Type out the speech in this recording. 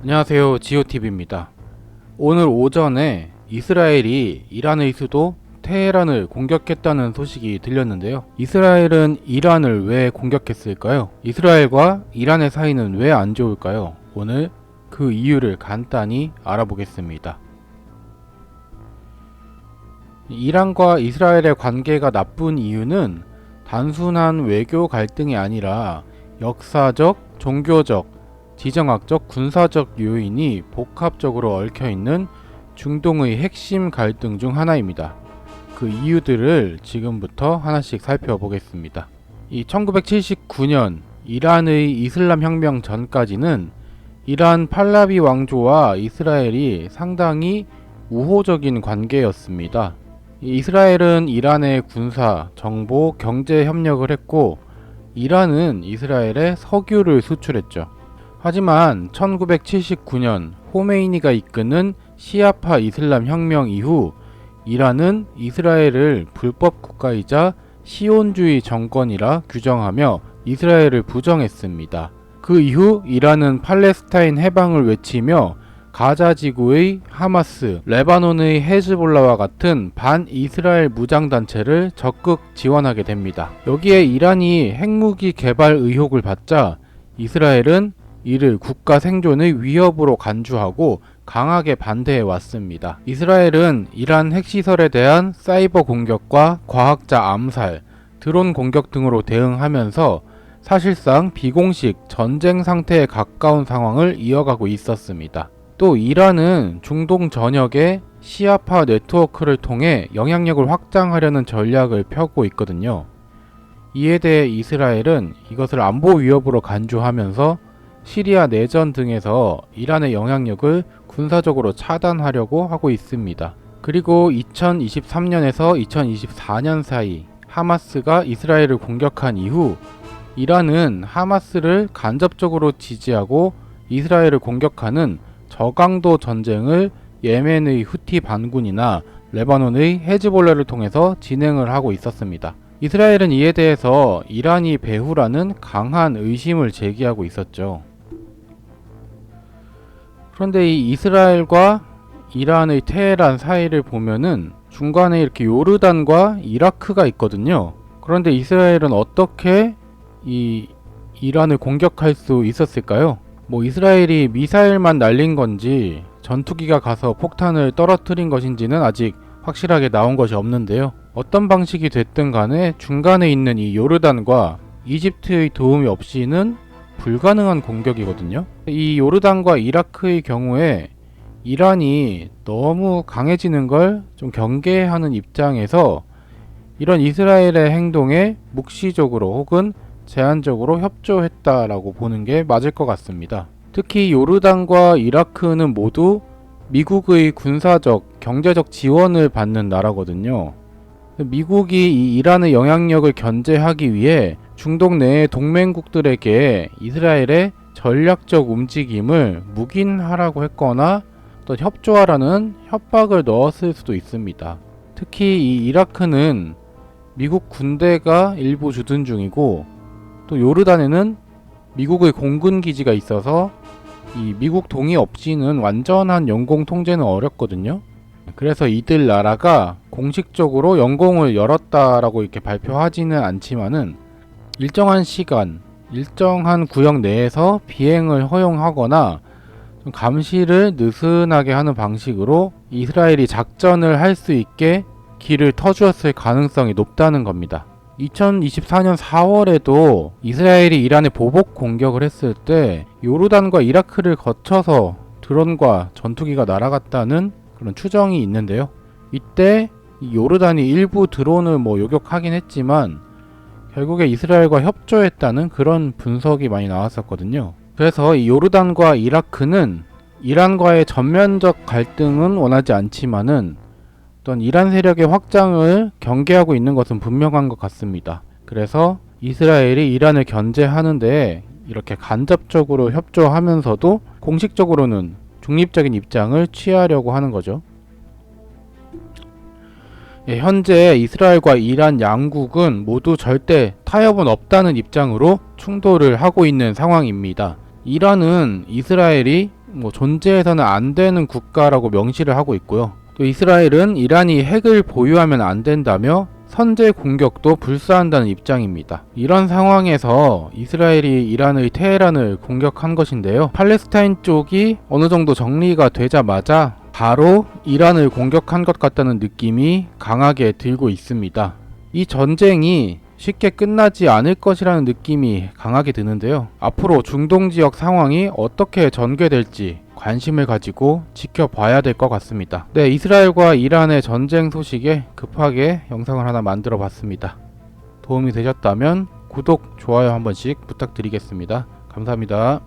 안녕하세요, 지오TV입니다. 오늘 오전에 이스라엘이 이란의 수도 테헤란을 공격했다는 소식이 들렸는데요. 이스라엘은 이란을 왜 공격했을까요? 이스라엘과 이란의 사이는 왜 안 좋을까요? 오늘 그 이유를 간단히 알아보겠습니다. 이란과 이스라엘의 관계가 나쁜 이유는 단순한 외교 갈등이 아니라 역사적, 종교적, 지정학적, 군사적 요인이 복합적으로 얽혀있는 중동의 핵심 갈등 중 하나입니다. 그 이유들을 지금부터 하나씩 살펴보겠습니다. 이 1979년 이란의 이슬람 혁명 전까지는 이란 팔라비 왕조와 이스라엘이 상당히 우호적인 관계였습니다. 이스라엘은 이란의 군사, 정보, 경제 협력을 했고 이란은 이스라엘에 석유를 수출했죠. 하지만 1979년 호메이니가 이끄는 시아파 이슬람 혁명 이후 이란은 이스라엘을 불법 국가이자 시온주의 정권이라 규정하며 이스라엘을 부정했습니다. 그 이후 이란은 팔레스타인 해방을 외치며 가자 지구의 하마스, 레바논의 헤즈볼라와 같은 반이스라엘 무장단체를 적극 지원하게 됩니다. 여기에 이란이 핵무기 개발 의혹을 받자 이스라엘은 이를 국가 생존의 위협으로 간주하고 강하게 반대해 왔습니다. 이스라엘은 이란 핵시설에 대한 사이버 공격과 과학자 암살, 드론 공격 등으로 대응하면서 사실상 비공식 전쟁 상태에 가까운 상황을 이어가고 있었습니다. 또 이란은 중동 전역에 시아파 네트워크를 통해 영향력을 확장하려는 전략을 펴고 있거든요. 이에 대해 이스라엘은 이것을 안보 위협으로 간주하면서 시리아 내전 등에서 이란의 영향력을 군사적으로 차단하려고 하고 있습니다. 그리고 2023년에서 2024년 사이 하마스가 이스라엘을 공격한 이후 이란은 하마스를 간접적으로 지지하고 이스라엘을 공격하는 저강도 전쟁을 예멘의 후티 반군이나 레바논의 헤즈볼라를 통해서 진행을 하고 있었습니다. 이스라엘은 이에 대해서 이란이 배후라는 강한 의심을 제기하고 있었죠. 그런데 이 이스라엘과 이란의 테헤란 사이를 보면은 중간에 이렇게 요르단과 이라크가 있거든요. 그런데 이스라엘은 어떻게 이 이란을 공격할 수 있었을까요? 이스라엘이 미사일만 날린 건지 전투기가 가서 폭탄을 떨어뜨린 것인지는 아직 확실하게 나온 것이 없는데요. 어떤 방식이 됐든 간에 중간에 있는 이 요르단과 이집트의 도움이 없이는 불가능한 공격이거든요. 이 요르단과 이라크의 경우에 이란이 너무 강해지는 걸 좀 경계하는 입장에서 이런 이스라엘의 행동에 묵시적으로 혹은 제한적으로 협조했다라고 보는 게 맞을 것 같습니다. 특히 요르단과 이라크는 모두 미국의 군사적, 경제적 지원을 받는 나라거든요. 미국이 이 이란의 영향력을 견제하기 위해 중동 내의 동맹국들에게 이스라엘의 전략적 움직임을 묵인하라고 했거나 또 협조하라는 협박을 넣었을 수도 있습니다. 특히 이 이라크는 미국 군대가 일부 주둔 중이고 또 요르단에는 미국의 공군 기지가 있어서 이 미국 동의 없이는 완전한 영공 통제는 어렵거든요. 그래서 이들 나라가 공식적으로 영공을 열었다라고 이렇게 발표하지는 않지만은 일정한 시간, 일정한 구역 내에서 비행을 허용하거나 좀 감시를 느슨하게 하는 방식으로 이스라엘이 작전을 할 수 있게 길을 터주었을 가능성이 높다는 겁니다. 2024년 4월에도 이스라엘이 이란에 보복 공격을 했을 때 요르단과 이라크를 거쳐서 드론과 전투기가 날아갔다는 그런 추정이 있는데요. 이때 요르단이 일부 드론을 요격하긴 했지만 결국에 이스라엘과 협조했다는 그런 분석이 많이 나왔었거든요. 그래서 이 요르단과 이라크는 이란과의 전면적 갈등은 원하지 않지만은 어떤 이란 세력의 확장을 경계하고 있는 것은 분명한 것 같습니다. 그래서 이스라엘이 이란을 견제하는데 이렇게 간접적으로 협조하면서도 공식적으로는 중립적인 입장을 취하려고 하는 거죠. 현재 이스라엘과 이란 양국은 모두 절대 타협은 없다는 입장으로 충돌을 하고 있는 상황입니다. 이란은 이스라엘이 뭐 존재해서는 안 되는 국가라고 명시를 하고 있고요. 또 이스라엘은 이란이 핵을 보유하면 안 된다며 선제 공격도 불사한다는 입장입니다. 이런 상황에서 이스라엘이 이란의 테헤란을 공격한 것인데요. 팔레스타인 쪽이 어느 정도 정리가 되자마자 바로 이란을 공격한 것 같다는 느낌이 강하게 들고 있습니다. 이 전쟁이 쉽게 끝나지 않을 것이라는 느낌이 강하게 드는데요. 앞으로 중동 지역 상황이 어떻게 전개될지 관심을 가지고 지켜봐야 될 것 같습니다. 네, 이스라엘과 이란의 전쟁 소식에 급하게 영상을 하나 만들어 봤습니다. 도움이 되셨다면 구독, 좋아요 한 번씩 부탁드리겠습니다. 감사합니다.